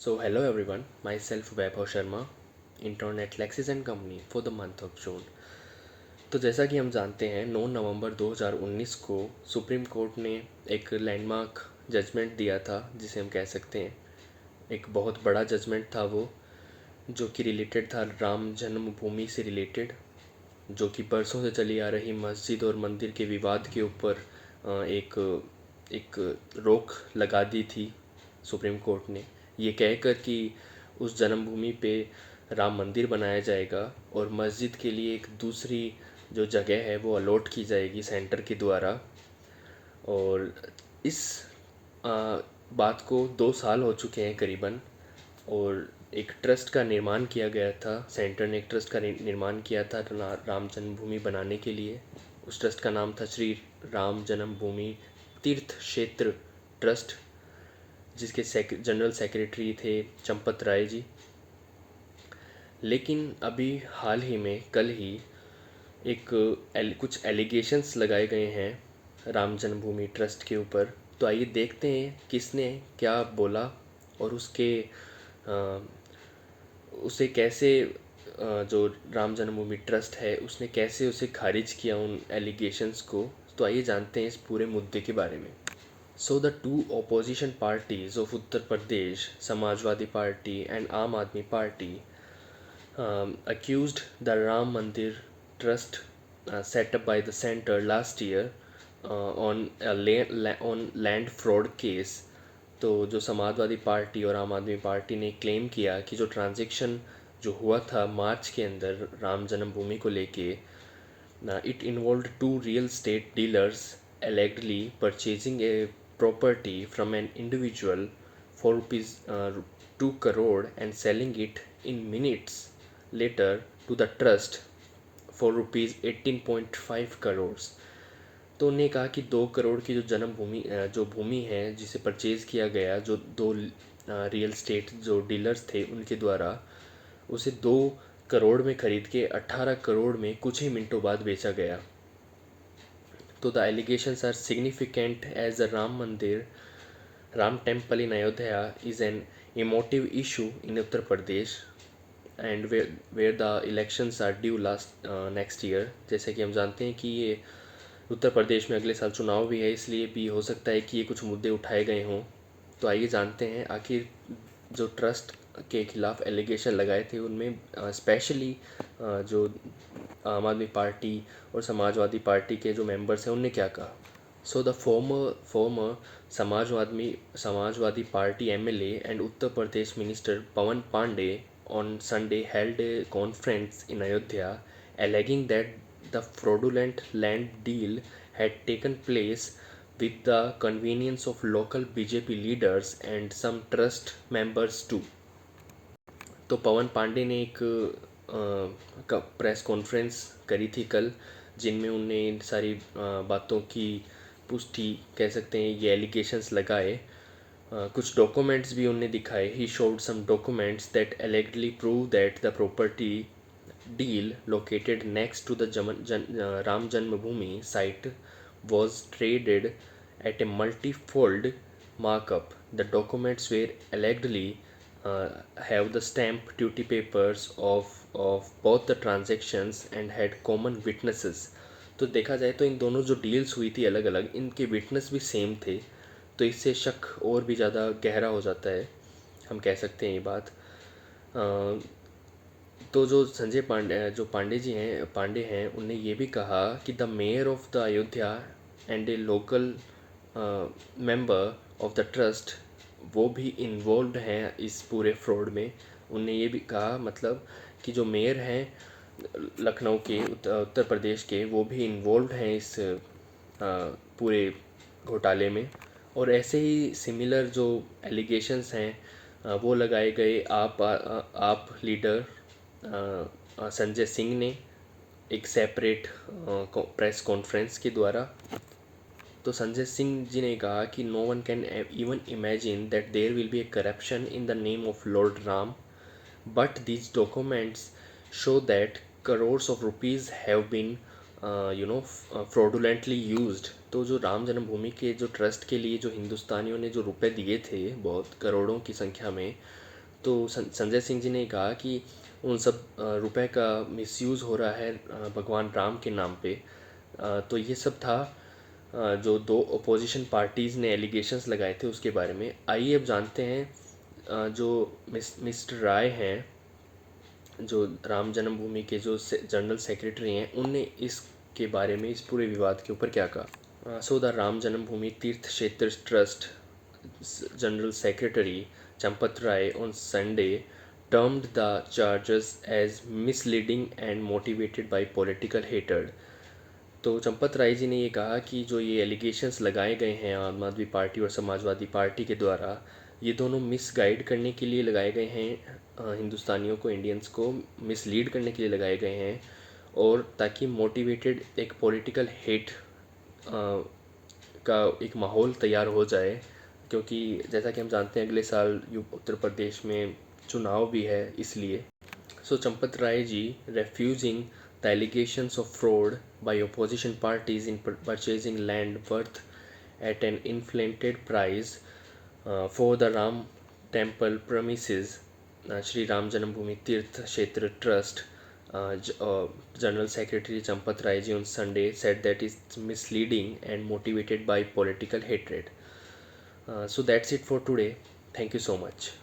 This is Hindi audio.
So hello everyone, myself Vaibhav Sharma, intern at Lexis and Company for the month of June. तो जैसा कि हम जानते हैं 9 नवंबर 2019 को सुप्रीम कोर्ट ने एक लैंडमार्क जजमेंट दिया था, जिसे हम कह सकते हैं एक बहुत बड़ा जजमेंट था वो, जो कि रिलेटेड था राम जन्मभूमि से रिलेटेड, जो कि बरसों से चली आ रही मस्जिद और मंदिर के विवाद के ऊपर एक एक रोक लगा दी थी सुप्रीम कोर्ट ने, ये कहकर कि उस जन्मभूमि पे राम मंदिर बनाया जाएगा और मस्जिद के लिए एक दूसरी जो जगह है वो अलॉट की जाएगी सेंटर के द्वारा। और इस बात को 2 साल हो चुके हैं करीबन, और एक ट्रस्ट का निर्माण किया गया था। सेंटर ने एक ट्रस्ट का निर्माण किया था राम जन्मभूमि बनाने के लिए। उस ट्रस्ट का नाम था श्री राम जन्मभूमि तीर्थ क्षेत्र ट्रस्ट, जिसके जनरल सेक्रेटरी थे चंपत राय जी। लेकिन अभी हाल ही में कल ही कुछ एलिगेशंस लगाए गए हैं राम जन्मभूमि ट्रस्ट के ऊपर। तो आइए देखते हैं किसने क्या बोला और उसे कैसे जो राम जन्मभूमि ट्रस्ट है उसने कैसे उसे खारिज किया उन एलिगेशंस को। तो आइए जानते हैं इस पूरे मुद्दे के बारे में। So the two opposition parties of Uttar Pradesh, Samajwadi Party and Aam Aadmi Party, accused the Ram Mandir Trust set up by the center last year on land fraud case. तो जो समाजवादी पार्टी और आम आदमी पार्टी ने क्लेम किया कि जो ट्रांजैक्शन जो हुआ था मार्च के अंदर राम जन्मभूमि को लेके, it involved two real estate dealers allegedly purchasing a property from an individual for rupees 2 crore and selling it in minutes later to the trust for rupees 18.5 crores। तो उन्हें कहा कि 2 करोड़ की जो जन्मभूमि जो भूमि है जिसे परचेज किया गया, जो दो रियल स्टेट जो डीलर्स थे उनके द्वारा, उसे 2 करोड़ में खरीद के 18 करोड़ में कुछ ही मिनटों बाद बेचा गया। तो the allegations are significant as the Ram temple in Ayodhya is an emotive issue in Uttar Pradesh and where the elections are due next year. जैसे कि हम जानते हैं कि ये उत्तर प्रदेश में अगले साल चुनाव भी है, इसलिए भी हो सकता है कि ये कुछ मुद्दे उठाए गए हों। तो आइए जानते हैं आखिर जो ट्रस्ट के खिलाफ एलिगेशन लगाए थे उनमें स्पेशली जो आम आदमी पार्टी और समाजवादी पार्टी के जो मेंबर्स हैं उनने क्या कहा। So the former Samajwadi Party MLA and Uttar Pradesh minister Pawan Pandey on Sunday held a conference in Ayodhya alleging that the fraudulent land deal had taken place with the convenience of local BJP leaders and some trust members too। तो पवन पांडे ने एक प्रेस कॉन्फ्रेंस करी थी कल, जिनमें उनने इन सारी बातों की पुष्टि कह सकते हैं, ये एलिगेशंस लगाए। कुछ डॉक्यूमेंट्स भी उन्हें दिखाए। He showed some documents that allegedly prove that the property deal located next to the Ram Janmabhoomi site was traded at a multi-fold markup। The documents were allegedly have the stamp duty papers of both the transactions and had common witnesses। तो देखा जाए तो इन दोनों जो डील्स हुई थी अलग अलग, इनके विटनेस भी सेम थे, तो इससे शक और भी ज़्यादा गहरा हो जाता है, हम कह सकते हैं ये बात। तो जो संजय पांडे हैं उन्होंने ये भी कहा कि the mayor of the Ayodhya and A local member of the trust वो भी इन्वॉल्व हैं इस पूरे फ्रॉड में। उनने ये भी कहा मतलब कि जो मेयर हैं लखनऊ के उत्तर प्रदेश के, वो भी इन्वॉल्व हैं इस पूरे घोटाले में। और ऐसे ही सिमिलर जो एलिगेशंस हैं वो लगाए गए आप लीडर संजय सिंह ने एक सेपरेट प्रेस कॉन्फ्रेंस के द्वारा। तो संजय सिंह जी ने कहा कि no one can even imagine that there will be a corruption in the name of Lord Ram, but these documents show that crores of rupees have been fraudulently used. तो जो राम जन्मभूमि के जो ट्रस्ट के लिए जो हिंदुस्तानियों ने जो रुपए दिए थे बहुत करोड़ों की संख्या में, तो संजय सिंह जी ने कहा कि उन सब रुपए का मिसयूज़ हो रहा है भगवान राम के नाम पे। तो ये सब था जो दो अपोजिशन पार्टीज़ ने एलिगेशंस लगाए थे उसके बारे में। आइए अब जानते हैं जो मिस्टर राय हैं, जो राम जन्मभूमि के जो जनरल सेक्रेटरी हैं, उनने इसके बारे में, इस पूरे विवाद के ऊपर क्या कहा। सो द राम जन्मभूमि तीर्थ क्षेत्र trust General Secretary Champat Rai on Sunday termed the charges as misleading and motivated by political hatred. तो चंपत राय जी ने ये कहा कि जो ये एलिगेशंस लगाए गए हैं आम आदमी पार्टी और समाजवादी पार्टी के द्वारा, ये दोनों मिसगाइड करने के लिए लगाए गए हैं, हिंदुस्तानियों को, इंडियंस को मिसलीड करने के लिए लगाए गए हैं, और ताकि मोटिवेटेड एक पॉलिटिकल हेट का एक माहौल तैयार हो जाए, क्योंकि जैसा कि हम जानते हैं अगले साल उत्तर प्रदेश में चुनाव भी है, इसलिए। So Champat Rai ji refusing the allegations of fraud by opposition parties in purchasing land worth at an inflated price for the Ram temple premises, Shri Ram Janambhoomi Tirth Kshetra Trust, General Secretary Champat Rai ji on Sunday said that it's misleading and motivated by political hatred. So that's it for today. Thank you so much.